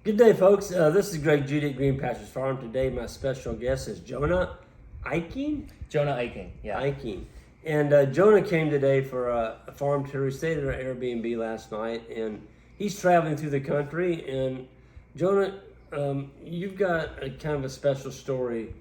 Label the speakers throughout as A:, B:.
A: Good day, folks. This is Greg Judy at Green Pastures Farm. Today, my special guest is Jonah Eiking.
B: Jonah Eiking, yeah.
A: Eiking. And Jonah came today for a farm tour. He stayed at our Airbnb last night, and he's traveling through the country. And Jonah, you've got a kind of a special story.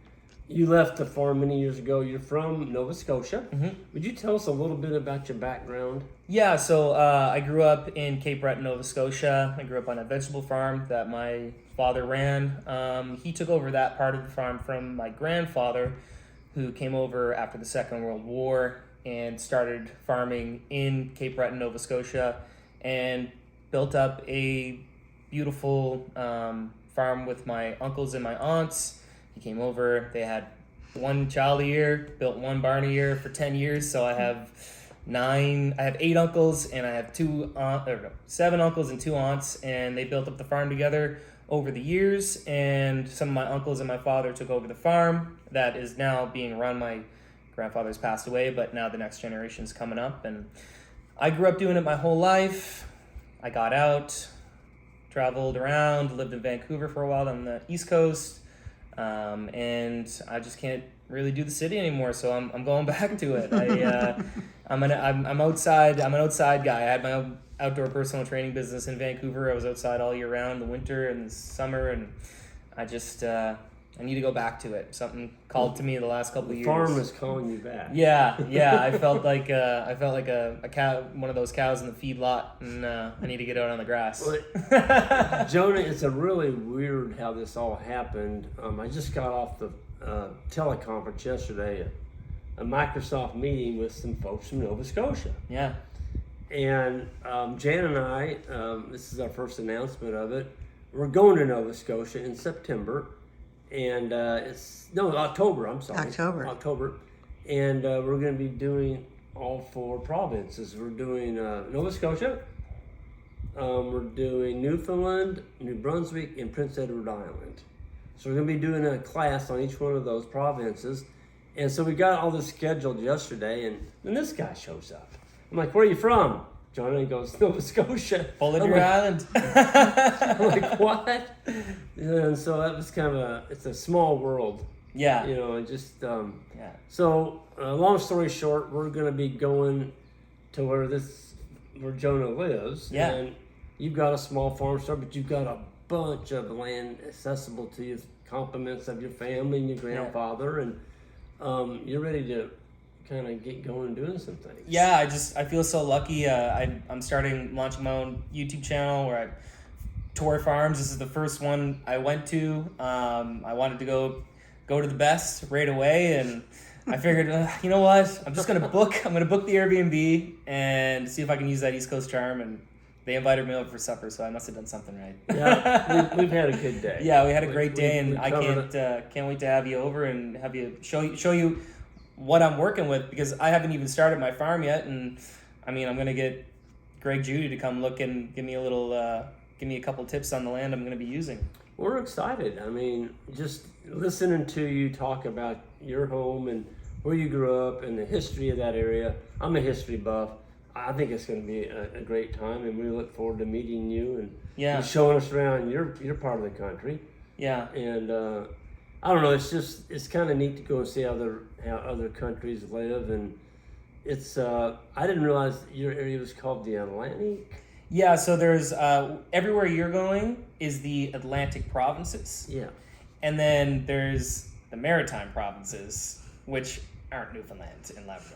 A: You left the farm many years ago. You're from Nova Scotia.
B: Mm-hmm.
A: Would you tell us a little bit about your background?
B: Yeah, so I grew up in Cape Breton, Nova Scotia. I grew up on a vegetable farm that my father ran. He took over that part of the farm from my grandfather, who came over after the Second World War and started farming in Cape Breton, Nova Scotia, and built up a beautiful farm with my uncles and my aunts. He came over, they had one child a year, built one barn a year for 10 years, so I have 8 uncles, and I have 7 uncles and 2 aunts, and they built up the farm together over the years, and some of my uncles and my father took over the farm that is now being run. My grandfather's passed away, but now the next generation's coming up, and I grew up doing it my whole life. I got out, traveled around, lived in Vancouver for a while on the East Coast, and I just can't really do the city anymore, so I'm going back to it. I'm an outside guy. I had my own outdoor personal training business in Vancouver. I was outside all year round, the winter and the summer, and I just I need to go back to it. Something called to me the last couple of years.
A: The farm is calling you back.
B: Yeah. I felt like a cow, one of those cows in the feedlot, and I need to get out on the grass.
A: Well, Jonah, it's a really weird how this all happened. I just got off the teleconference yesterday, a Microsoft meeting with some folks from Nova Scotia.
B: Yeah.
A: And Jan and I, this is our first announcement of it, we're going to Nova Scotia in September. And October, I'm sorry. October. And we're going to be doing all 4 provinces. We're doing Nova Scotia, we're doing Newfoundland, New Brunswick, and Prince Edward Island. So we're going to be doing a class on each one of those provinces. And so we got all this scheduled yesterday, and then this guy shows up. I'm like, where are you from? Jonah goes, Nova Scotia.
B: Pull in your island.
A: I'm like, what? And so that was kind of it's a small world.
B: Yeah.
A: You know, just,
B: yeah.
A: So, long story short, we're going to be going to where Jonah lives.
B: Yeah.
A: And you've got a small farm store, but you've got a bunch of land accessible to you, compliments of your family and your grandfather, and you're ready to kind of get going doing some things.
B: Yeah, I feel so lucky. I'm launching my own YouTube channel where I tour farms. This is the first one I went to. I wanted to go to the best right away, and I figured, you know what? I'm gonna book the Airbnb and see if I can use that East Coast charm. And they invited me over for supper, so I must have done something right.
A: Yeah, we've had a good day.
B: Yeah, we had a great day, and I can't wait to have you over and have you show you what I'm working with, because I haven't even started my farm yet, and I mean, I'm gonna get Greg Judy to come look and give me a couple tips on the land I'm gonna be using.
A: We're excited. I mean, just listening to you talk about your home and where you grew up and the history of that area. I'm a history buff. I think it's going to be a great time, and we look forward to meeting you and showing us around your part of the country.
B: Yeah.
A: And I don't know. It's kind of neat to go and see how other countries live, and it's. I didn't realize your area was called the Atlantic.
B: Yeah. So there's everywhere you're going is the Atlantic provinces.
A: Yeah.
B: And then there's the Maritime provinces, which aren't Newfoundland and Labrador.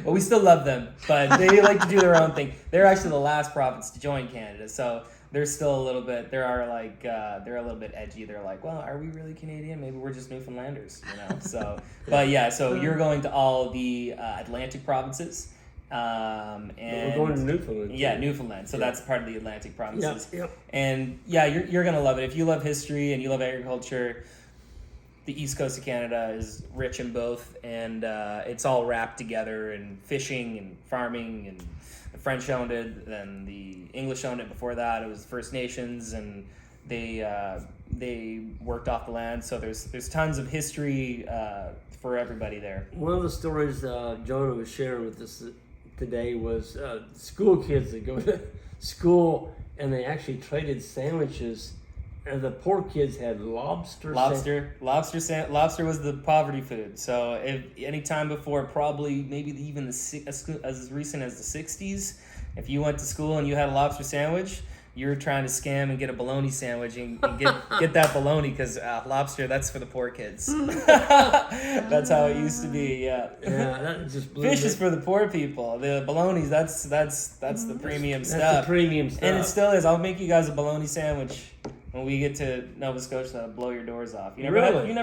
B: Well, we still love them, but they like to do their own thing. They're actually the last province to join Canada, so they're still a little bit. They're a little bit edgy. They're like, well, are we really Canadian? Maybe we're just Newfoundlanders, you know. So, but yeah, so you're going to all the Atlantic provinces, and
A: we're going to Newfoundland.
B: Yeah, Newfoundland. So that's part of the Atlantic provinces.
A: Yep.
B: And yeah, you're gonna love it if you love history and you love agriculture. The East Coast of Canada is rich in both, and it's all wrapped together in fishing and farming, and the French owned it, then the English owned it before that. It was First Nations, and they worked off the land, so there's tons of history for everybody there.
A: One of the stories Jonah was sharing with us today was school kids that go to school
B: Yeah.
A: And they actually traded sandwiches. And the poor kids had lobster.
B: Lobster was the poverty food. So if any time before, probably maybe even as recent as the 60s, if you went to school and you had a lobster sandwich, you were trying to scam and get a bologna sandwich and get that bologna because lobster, that's for the poor kids. That's how it used to be. Yeah.
A: Yeah, that just blew
B: Fish
A: me.
B: is for the poor people. The bologna's that's the premium stuff.
A: That's the premium stuff.
B: And it still is. I'll make you guys a bologna sandwich when we get to Nova Scotia. That'll blow your doors off. You never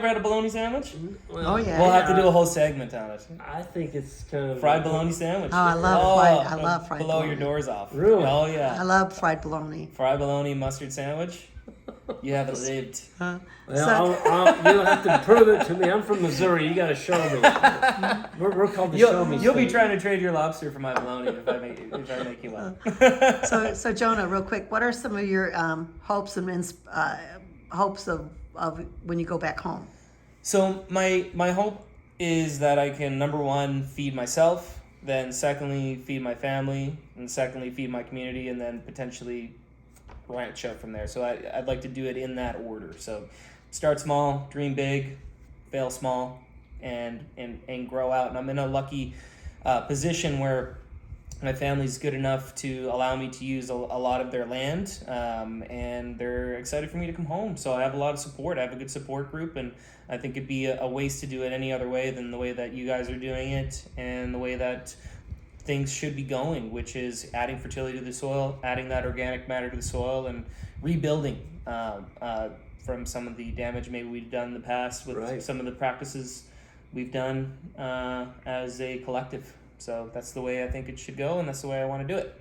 B: had a bologna sandwich?
C: Oh yeah.
B: We'll have to do a whole segment on it.
A: I think it's kind of
B: Fried bologna sandwich.
C: Oh, I love fried
B: blow
C: bologna.
B: your doors off.
A: Really?
B: Oh yeah.
C: I love fried bologna.
B: Fried bologna mustard sandwich. You haven't lived.
A: Well, you'll have to prove it to me. I'm from Missouri. You got to show me. We're called the show me.
B: You'll be
A: state.
B: trying to trade your lobster for my bologna if I make you one.
C: So Jonah, real quick, what are some of your hopes and hopes of when you go back home?
B: So my hope is that I can, number one, feed myself, then secondly, feed my family, and secondly, feed my community, and then potentially branch out from there. So I'd like to do it in that order. So start small, dream big, fail small, and grow out. And I'm in a lucky position where my family's good enough to allow me to use a lot of their land, and they're excited for me to come home. So I have a lot of support. I have a good support group, and I think it'd be a waste to do it any other way than the way that you guys are doing it and the way that things should be going, which is adding fertility to the soil, adding that organic matter to the soil, and rebuilding from some of the damage maybe we've done in the past with some of the practices we've done as a collective. So that's the way I think it should go, and that's the way I want to do it.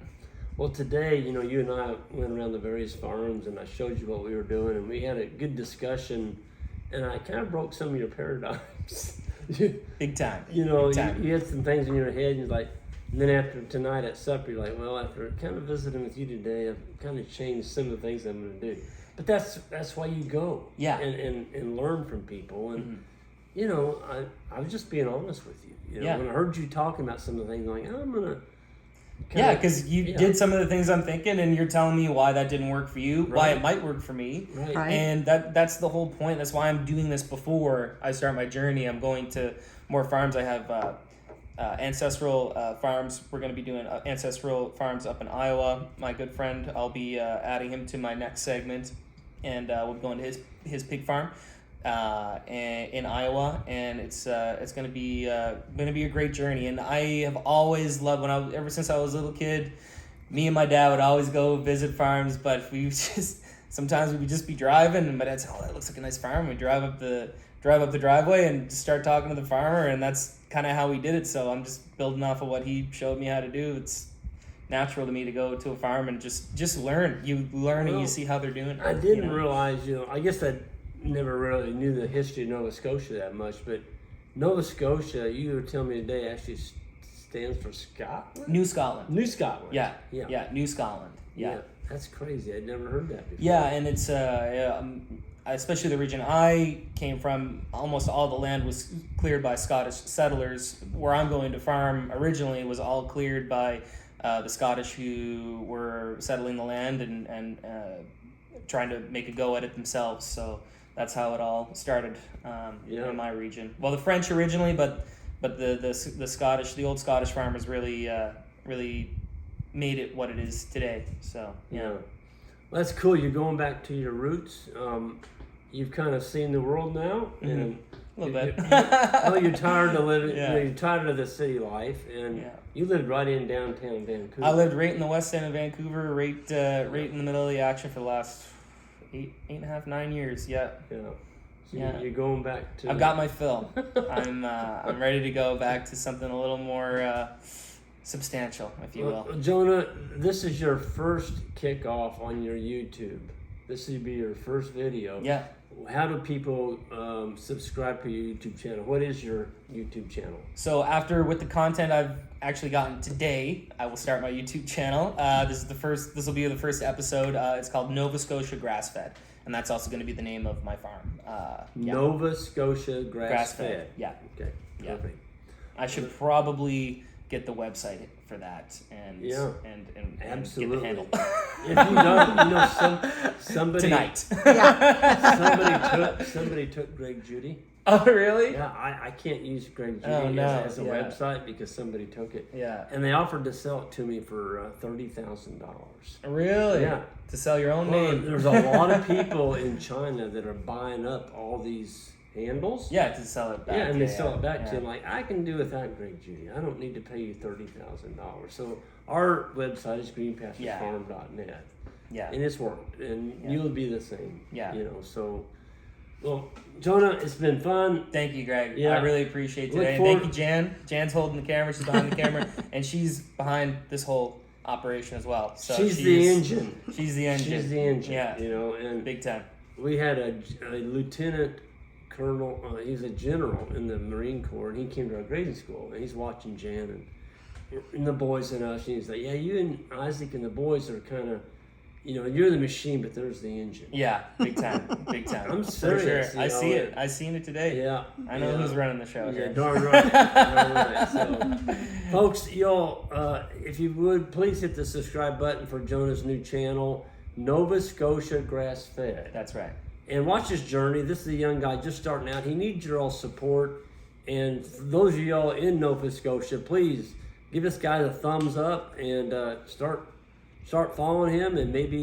A: Well, today, you and I went around the various farms, and I showed you what we were doing, and we had a good discussion, and I kind of broke some of your paradigms.
B: Big time.
A: You had some things in your head, and you're like, and then after tonight at supper, you're like, well, after kind of visiting with you today, I've kind of changed some of the things I'm going to do. But that's why you go.
B: Yeah.
A: And learn from people. And, I was just being honest with you. When I heard you talking about some of the things, I'm like, I'm going to.
B: Yeah, because you did some of the things I'm thinking, and you're telling me why that didn't work for you, why it might work for me.
A: Right.
B: And that's the whole point. That's why I'm doing this before I start my journey. I'm going to more farms. I have ancestral farms. We're going to be doing ancestral farms up in Iowa. My good friend, I'll be adding him to my next segment, and we'll be going to his pig farm in Iowa, and it's going to be a great journey. And I have always loved ever since I was a little kid. Me and my dad would always go visit farms, but sometimes we would just be driving, and my dad said, "Oh, that looks like a nice farm." We drive up the driveway and just start talking to the farmer, and that's kind of how we did it. So I'm just building off of what he showed me how to do. It's natural to me to go to a farm and just learn. You learn and you see how they're doing.
A: I didn't realize, I guess I never really knew the history of Nova Scotia that much, but Nova Scotia, you were telling me today, actually stands for Scotland?
B: New Scotland.
A: New Scotland.
B: Yeah, New Scotland. Yeah.
A: That's crazy. I'd never heard that before.
B: Yeah, and it's especially the region I came from, almost all the land was cleared by Scottish settlers. Where I'm going to farm originally was all cleared by the Scottish who were settling the land and trying to make a go at it themselves. So that's how it all started in my region. Well, the French originally, but the Scottish, the old Scottish farmers really made it what it is today. So yeah.
A: Well, that's cool. You're going back to your roots. You've kind of seen the world now, and
B: a little bit.
A: You're tired of living. You're tired of the city life, and you lived right in downtown Vancouver.
B: I lived right in the west end of Vancouver, right in the middle of the action for the last 8.5, 9 years. Yeah.
A: So you're going back to.
B: I've got my fill. I'm ready to go back to something a little more substantial, if you will.
A: Jonah, this is your first kickoff on your YouTube. This will be your first video.
B: Yeah.
A: How do people subscribe to your YouTube channel? What is your YouTube channel?
B: So with the content I've actually gotten today, I will start my YouTube channel. This will be the first episode. It's called Nova Scotia Grass Fed, and that's also going to be the name of my farm.
A: Nova Scotia Grass Fed.
B: Yeah.
A: Okay. Perfect.
B: I should probably get the website for that and and
A: Absolutely.
B: get the handle.
A: If you don't, somebody
B: Tonight.
A: somebody took Greg Judy.
B: Oh, really?
A: Yeah, I can't use Greg Judy as a website because somebody took it.
B: Yeah.
A: And they offered to sell it to me for $30,000.
B: Really?
A: Yeah.
B: To sell your own
A: Well,
B: name.
A: there's a lot of people in China that are buying up all these handles.
B: Yeah, to sell it back.
A: Yeah, and they sell it back to him like, I can do without Greg Judy. I don't need to pay you $30,000. So our website is greenpasturefarm.net.
B: Yeah.
A: And it's worked, and you'll be the same.
B: Yeah.
A: You know, so, well, Jonah, it's been fun.
B: Thank you, Greg.
A: Yeah.
B: I really appreciate today. And thank you, Jan. Jan's holding the camera. She's behind the camera, and she's behind this whole operation as well. So
A: she's the engine.
B: She's the engine.
A: She's the engine.
B: Yeah.
A: You know, and
B: big time.
A: we had a lieutenant colonel. He's a general in the Marine Corps, and he came to our grading school, and he's watching Jan and the boys and us, and he's like, "Yeah, you and Isaac and the boys are kind of." You know, you're the machine, but there's the engine.
B: Yeah, big time, big time.
A: I'm serious.
B: For sure. I see it. I seen it today.
A: Yeah.
B: I know who's running the show.
A: Yeah,
B: here.
A: darn right. Darn right. So, folks, y'all, if you would, please hit the subscribe button for Jonah's new channel, Nova Scotia Grass Fed.
B: That's right.
A: And watch his journey. This is a young guy just starting out. He needs your all support. And for those of y'all in Nova Scotia, please give this guy the thumbs up and start following him, and maybe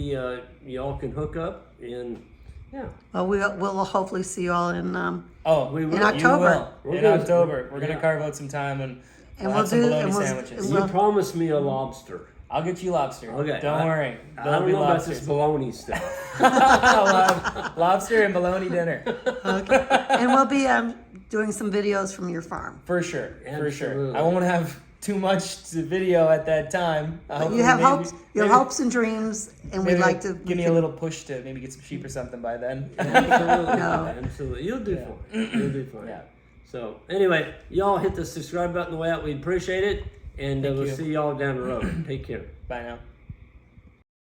A: y'all can hook up, and
C: Well, we'll hopefully see you all in
A: we will.
C: in October.
B: In October, we're gonna carve out some time and we'll have some bologna sandwiches.
A: You promised me a lobster.
B: I'll get you lobster.
A: Okay.
B: Don't worry.
A: I don't know about this bologna stuff.
B: I'll have lobster and bologna dinner.
C: Okay. And we'll be doing some videos from your farm.
B: For sure. For sure.
A: Absolutely.
B: I won't have too much to video at that time.
C: You have hopes. You have hopes and dreams, and we'd like to
B: give me a little push to maybe get some sheep or something by then.
A: Absolutely.
C: No.
A: Absolutely. You'll do fine. You'll do fine.
B: Yeah.
A: So anyway, y'all hit the subscribe button on the way out. We appreciate it, and we'll
B: you.
A: see y'all down the road. Take care.
B: Bye now.